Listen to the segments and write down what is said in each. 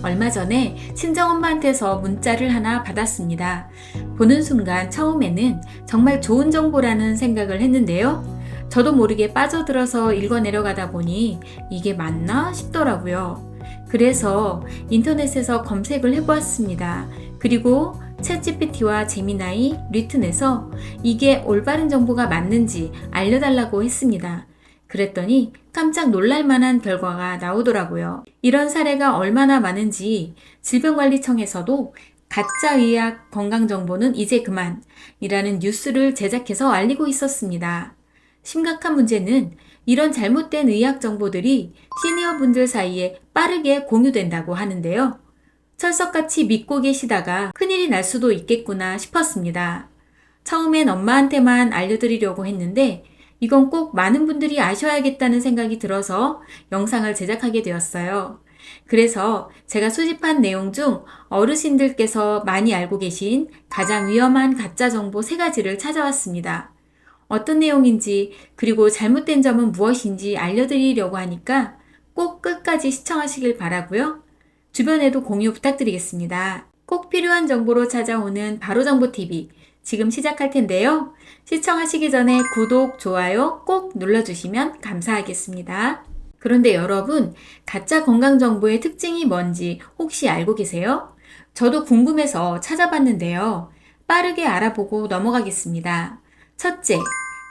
얼마 전에 친정엄마한테서 문자를 하나 받았습니다. 보는 순간 처음에는 정말 좋은 정보라는 생각을 했는데요. 저도 모르게 빠져들어서 읽어 내려가다 보니 이게 맞나 싶더라고요. 그래서 인터넷에서 검색을 해보았습니다. 그리고 챗GPT와 제미나이, 리튼에서 이게 올바른 정보가 맞는지 알려달라고 했습니다. 그랬더니 깜짝 놀랄 만한 결과가 나오더라고요. 이런 사례가 얼마나 많은지 질병관리청에서도 가짜 의학 건강정보는 이제 그만이라는 뉴스를 제작해서 알리고 있었습니다. 심각한 문제는 이런 잘못된 의학 정보들이 시니어분들 사이에 빠르게 공유된다고 하는데요. 철석같이 믿고 계시다가 큰일이 날 수도 있겠구나 싶었습니다. 처음엔 엄마한테만 알려드리려고 했는데 이건 꼭 많은 분들이 아셔야겠다는 생각이 들어서 영상을 제작하게 되었어요. 그래서 제가 수집한 내용 중 어르신들께서 많이 알고 계신 가장 위험한 가짜 정보 3가지를 찾아왔습니다. 어떤 내용인지 그리고 잘못된 점은 무엇인지 알려드리려고 하니까 꼭 끝까지 시청하시길 바라고요. 주변에도 공유 부탁드리겠습니다. 꼭 필요한 정보로 찾아오는 바로정보TV 지금 시작할 텐데요. 시청하시기 전에 구독, 좋아요 꼭 눌러주시면 감사하겠습니다. 그런데 여러분, 가짜 건강정보의 특징이 뭔지 혹시 알고 계세요? 저도 궁금해서 찾아봤는데요. 빠르게 알아보고 넘어가겠습니다. 첫째,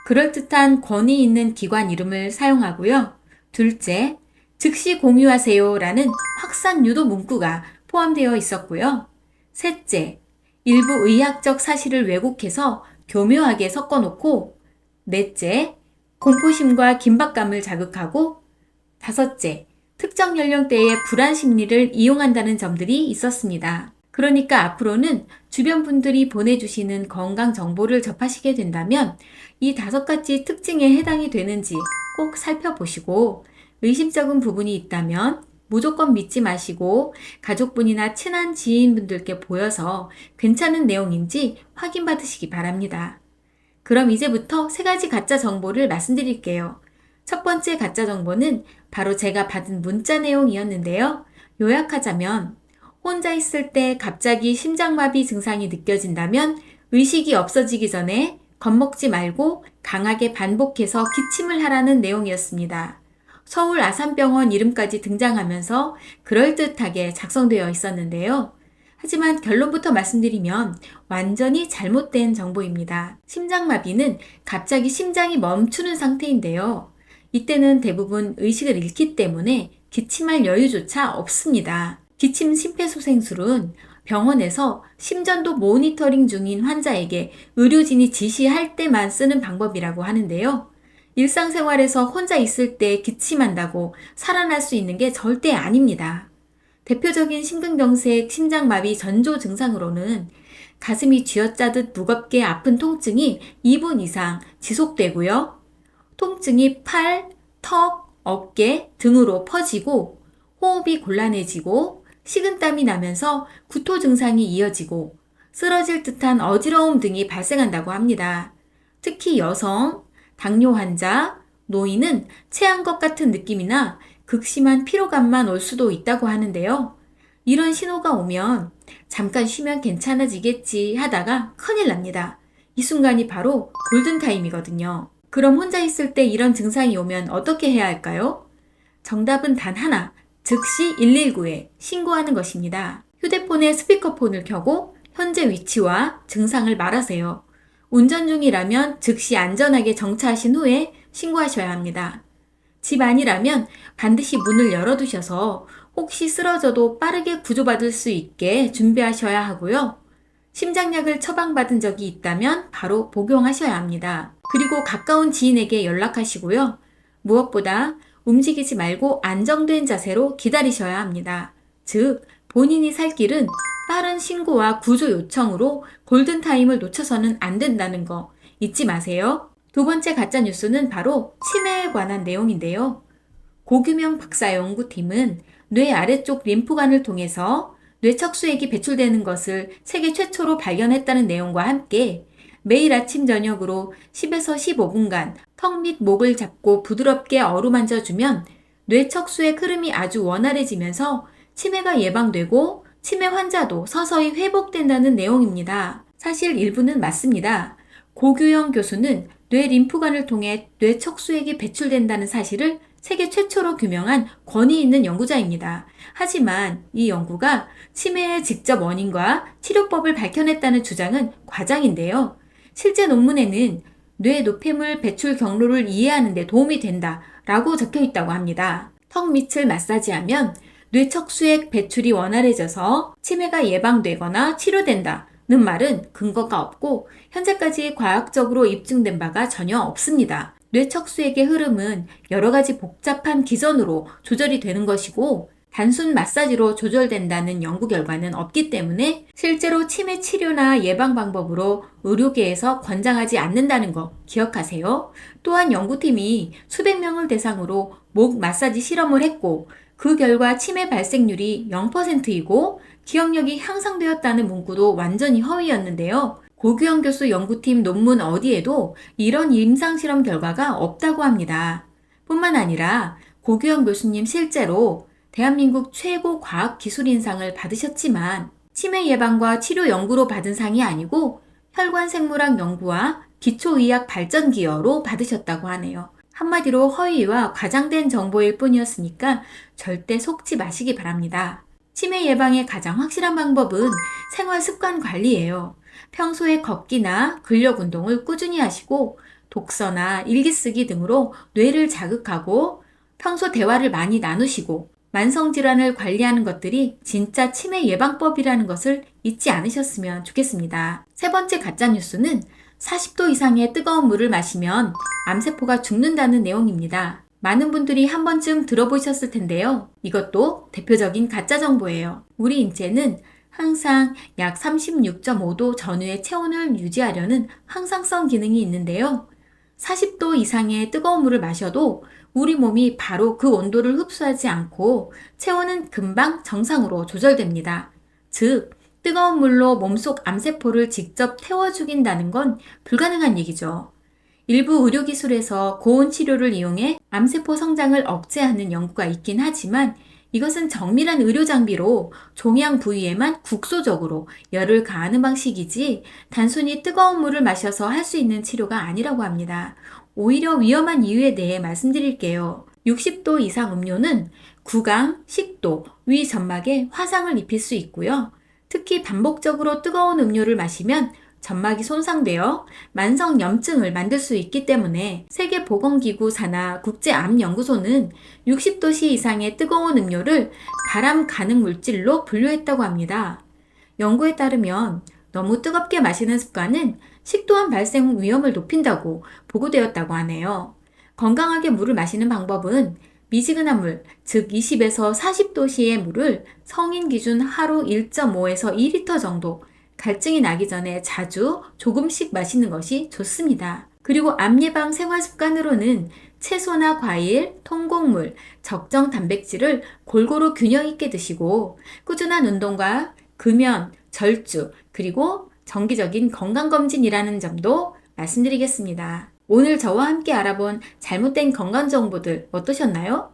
그럴듯한 권위 있는 기관 이름을 사용하고요. 둘째, 즉시 공유하세요 라는 확산 유도 문구가 포함되어 있었고요. 셋째, 일부 의학적 사실을 왜곡해서 교묘하게 섞어놓고, 넷째, 공포심과 긴박감을 자극하고, 다섯째, 특정 연령대의 불안 심리를 이용한다는 점들이 있었습니다. 그러니까 앞으로는 주변 분들이 보내주시는 건강 정보를 접하시게 된다면 이 5가지 특징에 해당이 되는지 꼭 살펴보시고 의심쩍은 부분이 있다면 무조건 믿지 마시고 가족분이나 친한 지인분들께 보여서 괜찮은 내용인지 확인받으시기 바랍니다. 그럼 이제부터 3가지 가짜 정보를 말씀드릴게요. 첫 번째 가짜 정보는 바로 제가 받은 문자 내용이었는데요. 요약하자면 혼자 있을 때 갑자기 심장마비 증상이 느껴진다면 의식이 없어지기 전에 겁먹지 말고 강하게 반복해서 기침을 하라는 내용이었습니다. 서울 아산병원 이름까지 등장하면서 그럴듯하게 작성되어 있었는데요. 하지만 결론부터 말씀드리면 완전히 잘못된 정보입니다. 심장마비는 갑자기 심장이 멈추는 상태인데요. 이때는 대부분 의식을 잃기 때문에 기침할 여유조차 없습니다. 기침 심폐소생술은 병원에서 심전도 모니터링 중인 환자에게 의료진이 지시할 때만 쓰는 방법이라고 하는데요. 일상생활에서 혼자 있을 때 기침한다고 살아날 수 있는 게 절대 아닙니다. 대표적인 심근경색, 심장마비 전조 증상으로는 가슴이 쥐어짜듯 무겁게 아픈 통증이 2분 이상 지속되고요. 통증이 팔, 턱, 어깨 등으로 퍼지고 호흡이 곤란해지고 식은땀이 나면서 구토 증상이 이어지고 쓰러질 듯한 어지러움 등이 발생한다고 합니다. 특히 여성, 당뇨 환자, 노인은 체한 것 같은 느낌이나 극심한 피로감만 올 수도 있다고 하는데요. 이런 신호가 오면 잠깐 쉬면 괜찮아지겠지 하다가 큰일 납니다. 이 순간이 바로 골든타임이거든요. 그럼 혼자 있을 때 이런 증상이 오면 어떻게 해야 할까요? 정답은 단 하나, 즉시 119에 신고하는 것입니다. 휴대폰에 스피커폰을 켜고 현재 위치와 증상을 말하세요. 운전 중이라면 즉시 안전하게 정차하신 후에 신고하셔야 합니다. 집 안이라면 반드시 문을 열어두셔서 혹시 쓰러져도 빠르게 구조받을 수 있게 준비하셔야 하고요. 심장약을 처방받은 적이 있다면 바로 복용하셔야 합니다. 그리고 가까운 지인에게 연락하시고요. 무엇보다 움직이지 말고 안정된 자세로 기다리셔야 합니다. 즉, 본인이 살 길은 빠른 신고와 구조 요청으로 골든타임을 놓쳐서는 안 된다는 거 잊지 마세요. 두 번째 가짜뉴스는 바로 치매에 관한 내용인데요. 고규명 박사 연구팀은 뇌 아래쪽 림프관을 통해서 뇌척수액이 배출되는 것을 세계 최초로 발견했다는 내용과 함께 매일 아침 저녁으로 10에서 15분간 턱 및 목을 잡고 부드럽게 어루만져주면 뇌척수의 흐름이 아주 원활해지면서 치매가 예방되고 치매 환자도 서서히 회복된다는 내용입니다. 사실 일부는 맞습니다. 고규영 교수는 뇌 림프관을 통해 뇌 척수액이 배출된다는 사실을 세계 최초로 규명한 권위 있는 연구자입니다. 하지만 이 연구가 치매의 직접 원인과 치료법을 밝혀냈다는 주장은 과장인데요. 실제 논문에는 뇌 노폐물 배출 경로를 이해하는 데 도움이 된다라고 적혀 있다고 합니다. 턱 밑을 마사지하면 뇌 척수액 배출이 원활해져서 치매가 예방되거나 치료된다는 말은 근거가 없고 현재까지 과학적으로 입증된 바가 전혀 없습니다. 뇌 척수액의 흐름은 여러 가지 복잡한 기전으로 조절이 되는 것이고 단순 마사지로 조절된다는 연구 결과는 없기 때문에 실제로 치매 치료나 예방 방법으로 의료계에서 권장하지 않는다는 거 기억하세요. 또한 연구팀이 수백 명을 대상으로 목 마사지 실험을 했고 그 결과 치매 발생률이 0%이고 기억력이 향상되었다는 문구도 완전히 허위였는데요. 고규영 교수 연구팀 논문 어디에도 이런 임상실험 결과가 없다고 합니다. 뿐만 아니라 고규영 교수님 실제로 대한민국 최고 과학기술인상을 받으셨지만 치매 예방과 치료 연구로 받은 상이 아니고 혈관생물학 연구와 기초의학 발전 기여로 받으셨다고 하네요. 한마디로 허위와 과장된 정보일 뿐이었으니까 절대 속지 마시기 바랍니다. 치매 예방의 가장 확실한 방법은 생활 습관 관리예요. 평소에 걷기나 근력 운동을 꾸준히 하시고 독서나 일기 쓰기 등으로 뇌를 자극하고 평소 대화를 많이 나누시고 만성질환을 관리하는 것들이 진짜 치매 예방법이라는 것을 잊지 않으셨으면 좋겠습니다. 세 번째 가짜뉴스는 40도 이상의 뜨거운 물을 마시면 암세포가 죽는다는 내용입니다. 많은 분들이 한 번쯤 들어보셨을 텐데요. 이것도 대표적인 가짜 정보예요. 우리 인체는 항상 약 36.5도 전후의 체온을 유지하려는 항상성 기능이 있는데요. 40도 이상의 뜨거운 물을 마셔도 우리 몸이 바로 그 온도를 흡수하지 않고 체온은 금방 정상으로 조절됩니다. 즉, 뜨거운 물로 몸속 암세포를 직접 태워 죽인다는 건 불가능한 얘기죠. 일부 의료기술에서 고온 치료를 이용해 암세포 성장을 억제하는 연구가 있긴 하지만 이것은 정밀한 의료 장비로 종양 부위에만 국소적으로 열을 가하는 방식이지 단순히 뜨거운 물을 마셔서 할 수 있는 치료가 아니라고 합니다. 오히려 위험한 이유에 대해 말씀드릴게요. 60도 이상 음료는 구강, 식도, 위 점막에 화상을 입힐 수 있고요. 특히 반복적으로 뜨거운 음료를 마시면 점막이 손상되어 만성염증을 만들 수 있기 때문에 세계보건기구 산하 국제암연구소는 60도씨 이상의 뜨거운 음료를 발암 가능 물질로 분류했다고 합니다. 연구에 따르면 너무 뜨겁게 마시는 습관은 식도암 발생 위험을 높인다고 보고되었다고 하네요. 건강하게 물을 마시는 방법은 미지근한 물, 즉 20에서 40도씨의 물을 성인 기준 하루 1.5에서 2리터 정도 갈증이 나기 전에 자주 조금씩 마시는 것이 좋습니다. 그리고 암 예방 생활 습관으로는 채소나 과일, 통곡물, 적정 단백질을 골고루 균형 있게 드시고 꾸준한 운동과 금연, 절주, 그리고 정기적인 건강검진이라는 점도 말씀드리겠습니다. 오늘 저와 함께 알아본 잘못된 건강 정보들 어떠셨나요?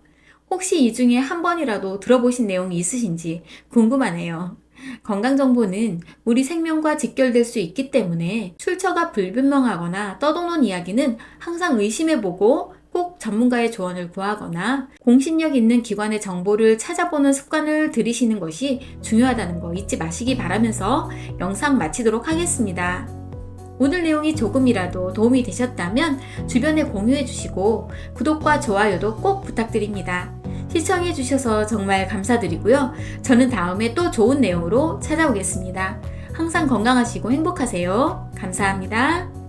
혹시 이 중에 한 번이라도 들어보신 내용이 있으신지 궁금하네요. 건강정보는 우리 생명과 직결될 수 있기 때문에 출처가 불분명하거나 떠도는 이야기는 항상 의심해보고 꼭 전문가의 조언을 구하거나 공신력 있는 기관의 정보를 찾아보는 습관을 들이시는 것이 중요하다는 거 잊지 마시기 바라면서 영상 마치도록 하겠습니다. 오늘 내용이 조금이라도 도움이 되셨다면 주변에 공유해 주시고 구독과 좋아요도 꼭 부탁드립니다. 시청해 주셔서 정말 감사드리고요. 저는 다음에 또 좋은 내용으로 찾아오겠습니다. 항상 건강하시고 행복하세요. 감사합니다.